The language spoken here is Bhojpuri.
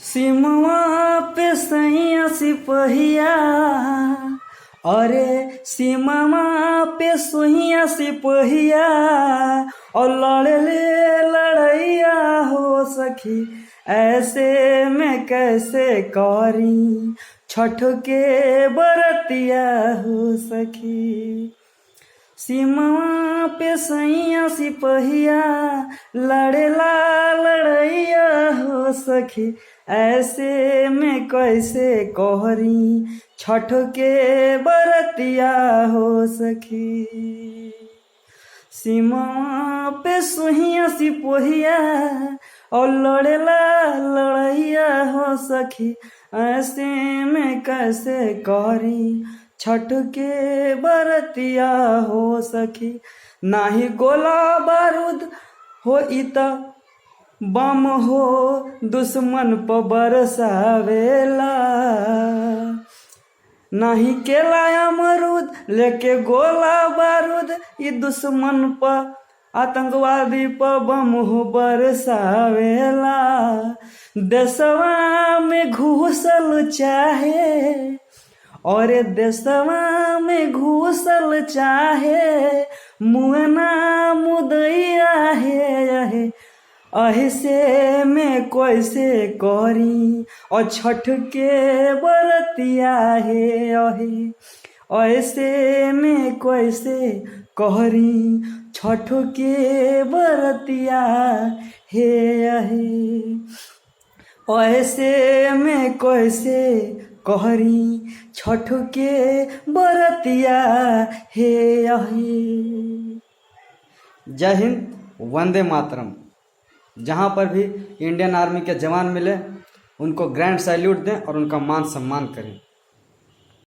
सीमवा पे सैया सिपहिया, अरे सीमवा पे सुइया सिपहिया, और लड़ले लड़ैया हो सखी, ऐसे में कैसे करी छठ के बरतिया हो सखी। सीमवा पे सैया सिपहिया, लड़ेला लड़ैया हो सखी, ऐसे में कैसे कहरी छठ के बरतिया हो सखी। सीमवा पे सुइया सिपहिया, और लड़ेला लड़ैया हो सखी, ऐसे में कैसे कहरी छठ के बरतिया हो सखी। नाही गोला बारूद हो इता बम हो, दुश्मन पर बरसावेला, नाही केला अमरूद लेके गोला बारूद, ई दुश्मन पर आतंकवादी पर बम हो बरसावेला। देशवा में घुसल चाहे, और देशवा में घुसल चाहे, मुअना मुदैया है, ऐसे में कैसे करी और छठ के बरतिया है, ऐसे में कैसे कहरी छठ के बरतिया है, ऐसे में कैसे कहरी छठ के बरतिया है। जय हिंद, वंदे मातरम। जहाँ पर भी इंडियन आर्मी के जवान मिले उनको ग्रैंड सैल्यूट दें और उनका मान सम्मान करें।